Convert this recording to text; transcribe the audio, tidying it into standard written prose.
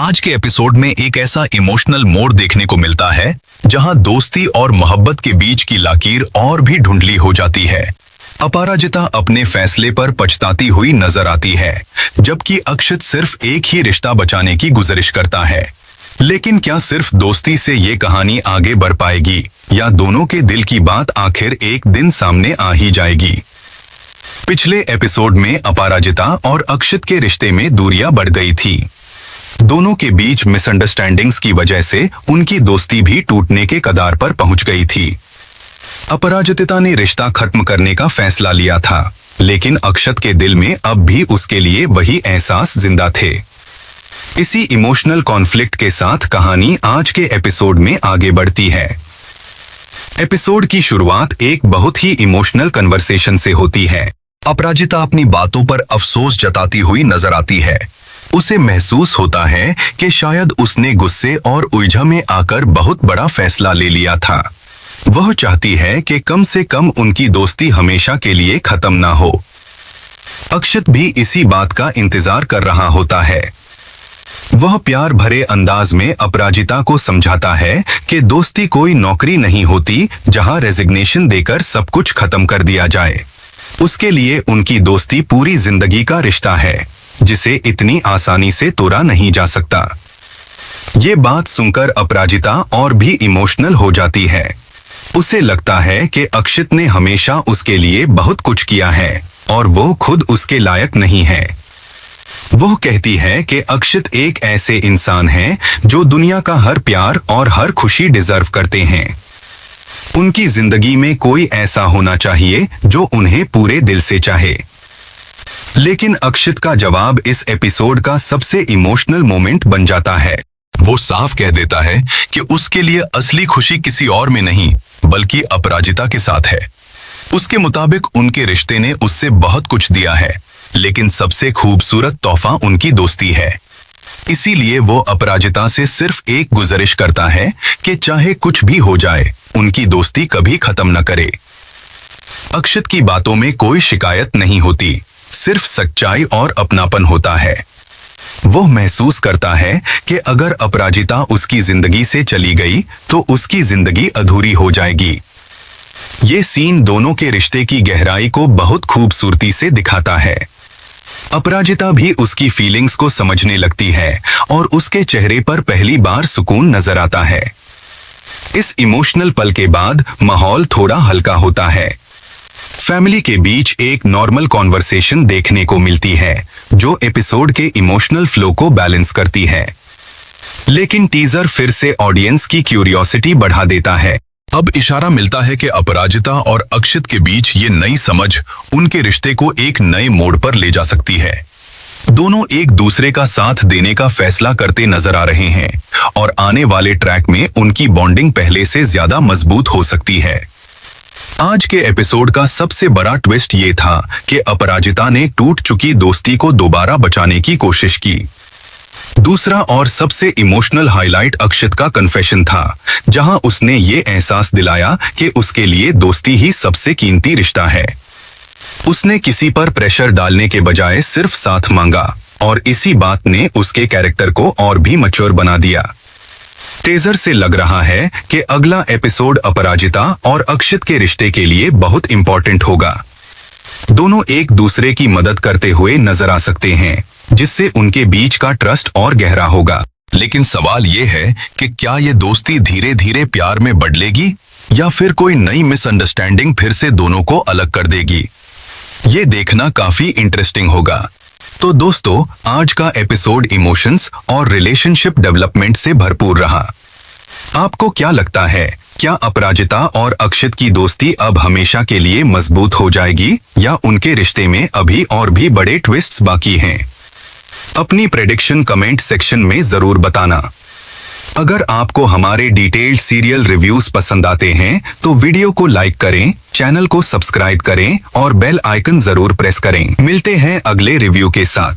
आज के एपिसोड में एक ऐसा इमोशनल मोड़ देखने को मिलता है जहां दोस्ती और मोहब्बत के बीच की लकीर और भी धुंधली हो जाती है। अपराजिता अपने फैसले पर पछताती हुई नजर आती है, जबकि अक्षत सिर्फ एक ही रिश्ता बचाने की गुजारिश करता है। लेकिन क्या सिर्फ दोस्ती से ये कहानी आगे बढ़ पाएगी या दोनों के दिल की बात आखिर एक दिन सामने आ ही जाएगी? पिछले एपिसोड में अपराजिता और अक्षत के रिश्ते में दूरियां बढ़ गई थी। दोनों के बीच मिसअंडरस्टैंडिंग्स की वजह से उनकी दोस्ती भी टूटने के कगार पर पहुंच गई थी। अपराजिता ने रिश्ता खत्म करने का फैसला लिया था, लेकिन अक्षत के दिल में अब भी उसके लिए वही एहसास जिंदा थे। इसी इमोशनल कॉन्फ्लिक्ट के साथ कहानी आज के एपिसोड में आगे बढ़ती है। एपिसोड की शुरुआत एक बहुत ही इमोशनल कन्वर्सेशन से होती है। अपराजिता अपनी बातों पर अफसोस जताती हुई नजर आती है। उसे महसूस होता है कि शायद उसने गुस्से और उलझन में आकर बहुत बड़ा फैसला ले लिया था। वह चाहती है कि कम से कम उनकी दोस्ती हमेशा के लिए खत्म ना हो। अक्षत भी इसी बात का इंतजार कर रहा होता है। वह प्यार भरे अंदाज में अपराजिता को समझाता है कि दोस्ती कोई नौकरी नहीं होती जहां रेजिग्नेशन देकर सब कुछ खत्म कर दिया जाए। उसके लिए उनकी दोस्ती पूरी जिंदगी का रिश्ता है, जिसे इतनी आसानी से तोड़ा नहीं जा सकता। ये बात सुनकर अपराजिता और भी इमोशनल हो जाती है। उसे लगता है कि अक्षत ने हमेशा उसके लिए बहुत कुछ किया है और वो खुद उसके लायक नहीं है। वो कहती है कि अक्षत एक ऐसे इंसान हैं जो दुनिया का हर प्यार और हर खुशी डिजर्व करते हैं। उनकी जिंदगी में कोई ऐसा होना चाहिए जो उन्हें पूरे दिल से चाहे। लेकिन अक्षत का जवाब इस एपिसोड का सबसे इमोशनल मोमेंट बन जाता है। वो साफ कह देता है कि उसके लिए असली खुशी किसी और में नहीं बल्कि अपराजिता के साथ है। उसके मुताबिक उनके रिश्ते ने उससे बहुत कुछ दिया है, लेकिन सबसे खूबसूरत तोहफा उनकी दोस्ती है। इसीलिए वो अपराजिता से सिर्फ एक गुजारिश करता है कि चाहे कुछ भी हो जाए, उनकी दोस्ती कभी खत्म न करे। अक्षत की बातों में कोई शिकायत नहीं होती, सिर्फ सच्चाई और अपनापन होता है। वो महसूस करता है कि अगर अपराजिता उसकी जिंदगी से चली गई तो उसकी जिंदगी अधूरी हो जाएगी। ये सीन दोनों के रिश्ते की गहराई को बहुत खूबसूरती से दिखाता है। अपराजिता भी उसकी फीलिंग्स को समझने लगती है और उसके चेहरे पर पहली बार सुकून नजर आता है। इस इमोशनल पल के बाद माहौल थोड़ा हल्का होता है। फैमिली के बीच एक नॉर्मल कॉन्वर्सेशन देखने को मिलती है, जो एपिसोड के इमोशनल फ्लो को बैलेंस करती है। लेकिन टीजर फिर से ऑडियंस की क्यूरियोसिटी बढ़ा देता है। अब इशारा मिलता है कि अपराजिता और अक्षत के बीच ये नई समझ उनके रिश्ते को एक नए मोड़ पर ले जा सकती है। दोनों एक दूसरे का साथ देने का फैसला करते नजर आ रहे हैं और आने वाले ट्रैक में उनकी बॉन्डिंग पहले से ज्यादा मजबूत हो सकती है। आज के एपिसोड का सबसे बड़ा ट्विस्ट ये था कि अपराजिता ने टूट चुकी दोस्ती को दोबारा बचाने की कोशिश की। दूसरा और सबसे इमोशनल हाईलाइट अक्षत का कन्फेशन था, जहां उसने ये एहसास दिलाया कि उसके लिए दोस्ती ही सबसे कीमती रिश्ता है। उसने किसी पर प्रेशर डालने के बजाय सिर्फ साथ मांगा और इसी बात ने उसके कैरेक्टर को और भी मैच्योर बना दिया। टीजर से लग रहा है कि अगला एपिसोड अपराजिता और अक्षत के रिश्ते के लिए बहुत इंपॉर्टेंट होगा। दोनों एक दूसरे की मदद करते हुए नजर आ सकते हैं, जिससे उनके बीच का ट्रस्ट और गहरा होगा। लेकिन सवाल ये है कि क्या ये दोस्ती धीरे धीरे प्यार में बदलेगी या फिर कोई नई मिसअंडरस्टैंडिंग फिर से दोनों को अलग कर देगी? ये देखना काफी इंटरेस्टिंग होगा। तो दोस्तों, आज का एपिसोड इमोशंस और रिलेशनशिप डेवलपमेंट से भरपूर रहा। आपको क्या लगता है, क्या अपराजिता और अक्षत की दोस्ती अब हमेशा के लिए मजबूत हो जाएगी या उनके रिश्ते में अभी और भी बड़े ट्विस्ट्स बाकी हैं? अपनी प्रेडिक्शन कमेंट सेक्शन में जरूर बताना। अगर आपको हमारे डिटेल्ड सीरियल रिव्यूज पसंद आते हैं तो वीडियो को लाइक करें, चैनल को सब्सक्राइब करें और बेल आइकन जरूर प्रेस करें। मिलते हैं अगले रिव्यू के साथ।